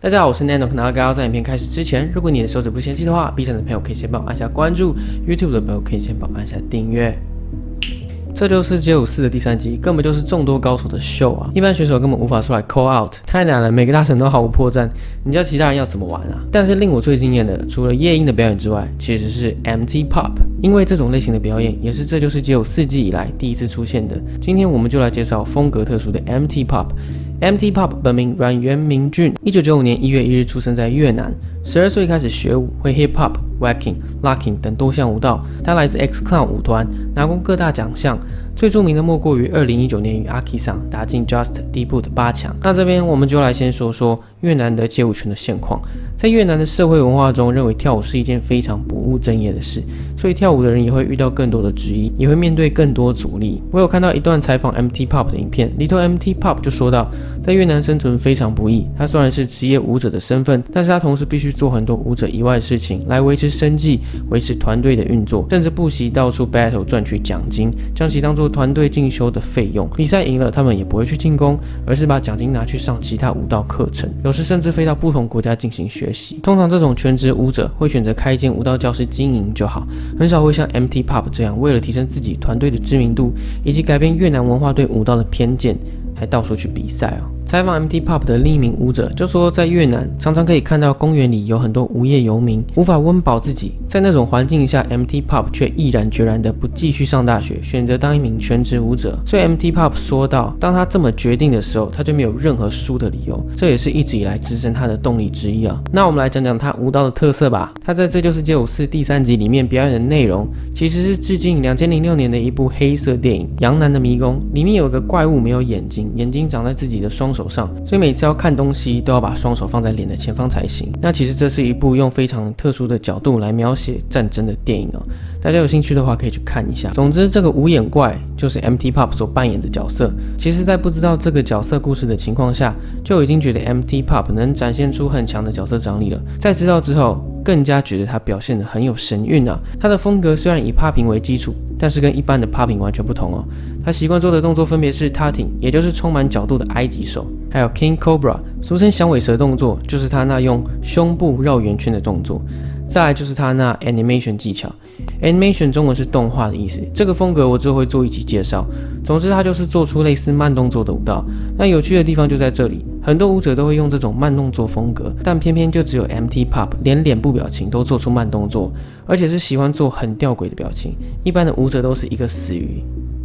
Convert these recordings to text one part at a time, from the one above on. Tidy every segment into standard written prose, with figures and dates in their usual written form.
大家好，我是 Nano。拿到高在影片开始之前，如果你的手指不嫌弃的话，B 站的朋友可以先帮我按下关注 ，YouTube 的朋友可以先帮我按下订阅。这就是街舞4的第3集，根本就是众多高手的秀啊！一般选手根本无法出来 call out， 太难了，每个大神都毫无破绽，你叫其他人要怎么玩啊？但是令我最惊艳的，除了夜莺的表演之外，其实是 MT Pop， 因为这种类型的表演也是这就是街舞4季以来第一次出现的。今天我们就来介绍风格特殊的 MT Pop。MT Pop 本名阮元明俊，1995年1月1日出生在越南，12岁开始学舞，会 Hip Hop、Waacking、Locking 等多项舞蹈。他来自 X Clown 舞团，拿过各大奖项，最著名的莫过于2019年与阿 K 桑打进 Just 第一部的8强。那这边我们就来先说说越南的街舞圈的现况。在越南的社会文化中，认为跳舞是一件非常不务正业的事，所以跳舞的人也会遇到更多的质疑，也会面对更多阻力。我有看到一段采访 MT Pop 的影片，里头 MT Pop 就说到，在越南生存非常不易。他虽然是职业舞者的身份，但是他同时必须做很多舞者以外的事情，来维持生计，维持团队的运作，甚至不惜到处 battle 赚取奖金，将其当作团队进修的费用。比赛赢了，他们也不会去进攻，而是把奖金拿去上其他舞蹈课程，有时甚至飞到不同国家进行学习。通常这种全职舞者会选择开一间舞蹈教室经营就好，很少会像 MT Pop 这样，为了提升自己团队的知名度，以及改变越南文化对舞蹈的偏见，还到处去比赛哦。采访 MT Pop 的另一名舞者就说，在越南常常可以看到公园里有很多无业游民，无法温饱自己。在那种环境下， MT Pop 却毅然决然的不继续上大学，选择当一名全职舞者。所以 MT Pop 说到，当他这么决定的时候，他就没有任何输的理由，这也是一直以来支撑他的动力之一啊。那我们来讲讲他舞蹈的特色吧。他在这就是街舞4第3集里面表演的内容，其实是致敬2006年的一部黑色电影《杨楠的迷宫》，里面有个怪物没有眼睛，眼睛长在自己的双手上，所以每次要看东西都要把双手放在脸的前方才行。那其实这是一部用非常特殊的角度来描写战争的电影哦，大家有兴趣的话可以去看一下。总之，这个无眼怪就是 MT Pop 所扮演的角色。其实在不知道这个角色故事的情况下，就已经觉得 MT Pop 能展现出很强的角色张力了。在知道之后，更加觉得他表现得很有神韵啊。他的风格虽然以 popping 为基础，但是跟一般的 popping 完全不同哦。他习惯做的动作分别是 tutting， 也就是充满角度的埃及手，还有 King Cobra， 俗称响尾蛇动作，就是他那用胸部绕圆圈的动作。再来就是他那 animation 技巧。Animation 中文是动画的意思，这个风格我之后会做一集介绍。总之，他就是做出类似慢动作的舞蹈。那有趣的地方就在这里，很多舞者都会用这种慢动作风格，但偏偏就只有 MT Pop 连脸部表情都做出慢动作，而且是喜欢做很吊诡的表情。一般的舞者都是一个死鱼，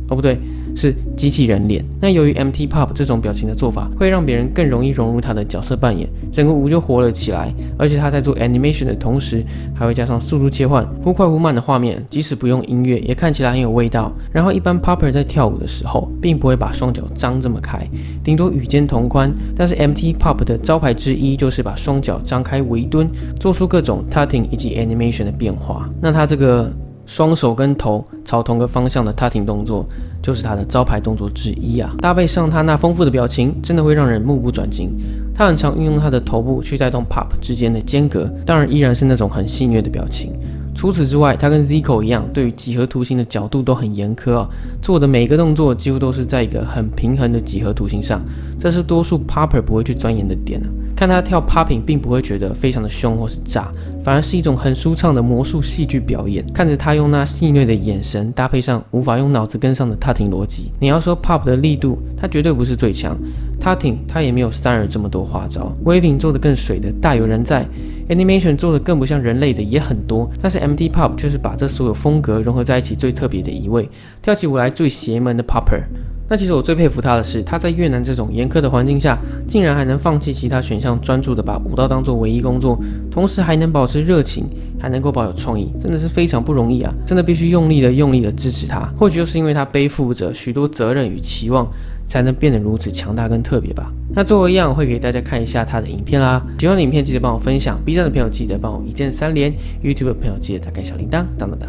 不对，是机器人脸。那由于 MT Pop 这种表情的做法，会让别人更容易融入他的角色扮演，整个舞就活了起来。而且他在做 animation 的同时，还会加上速度切换，忽快忽慢的画面，即使不用音乐，也看起来很有味道。然后一般 popper 在跳舞的时候，并不会把双脚张这么开，顶多与肩同宽。但是 MT Pop 的招牌之一就是把双脚张开围蹲，做出各种 tutting 以及 animation 的变化。那他这个双手跟头朝同个方向的 tutting 动作，就是他的招牌动作之一啊。搭配上他那丰富的表情，真的会让人目不转睛。他很常运用他的头部去带动 pop 之间的间隔，当然依然是那种很戏谑的表情。除此之外，他跟 Zico 一样，对于几何图形的角度都很严苛啊，做的每一个动作几乎都是在一个很平衡的几何图形上，这是多数 popper 不会去钻研的点啊。看他跳 popping 并不会觉得非常的凶或是炸，反而是一种很舒畅的魔术戏剧表演。看着他用那戏谑的眼神，搭配上无法用脑子跟上的 tutting 逻辑，你要说 pop 的力度，他绝对不是最强。tutting 他也没有三儿这么多花招 ，waving 做的更水的大有人在。Animation 做的更不像人类的也很多，但是 MT Pop 却是把这所有风格融合在一起最特别的一位，跳起舞来最邪门的 popper。那其实我最佩服他的是，他在越南这种严苛的环境下，竟然还能放弃其他选项，专注的把舞蹈当作唯一工作，同时还能保持热情，还能够保有创意，真的是非常不容易啊！真的必须用力的支持他。或许就是因为他背负着许多责任与期望，才能变得如此强大跟特别吧。那最后一样会给大家看一下他的影片啦。喜欢的影片记得帮我分享 ，B 站的朋友记得帮我一键3连 ，YouTube 的朋友记得打开小铃铛，当当当。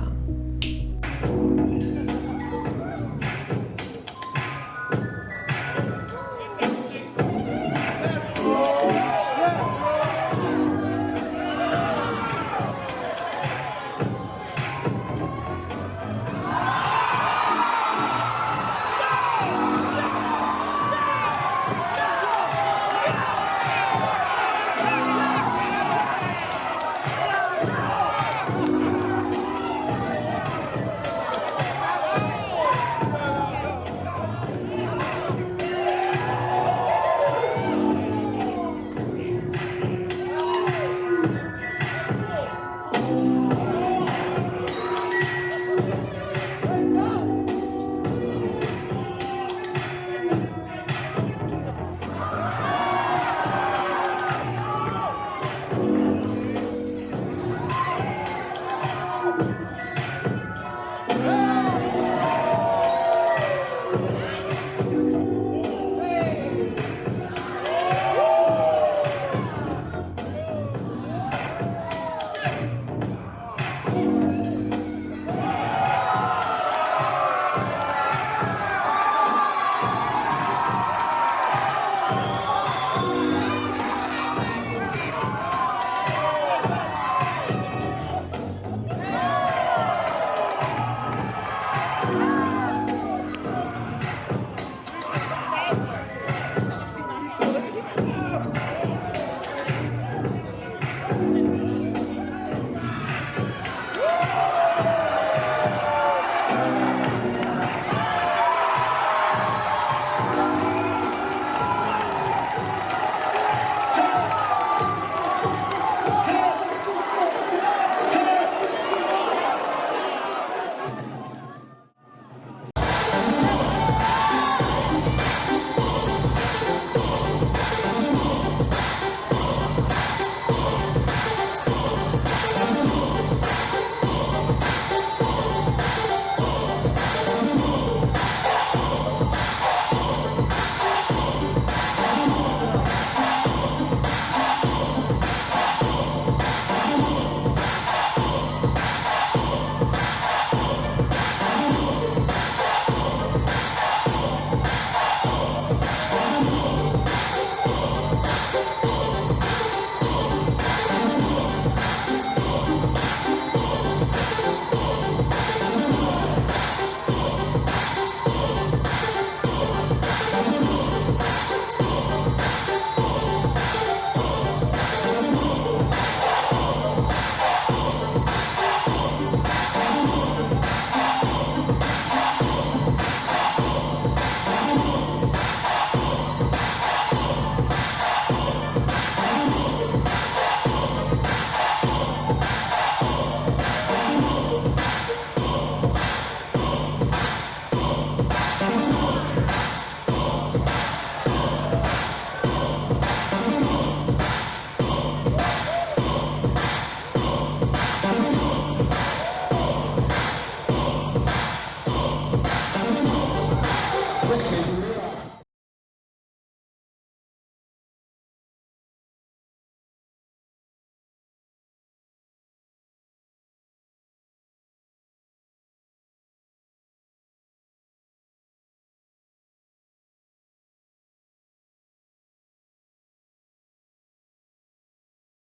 会给出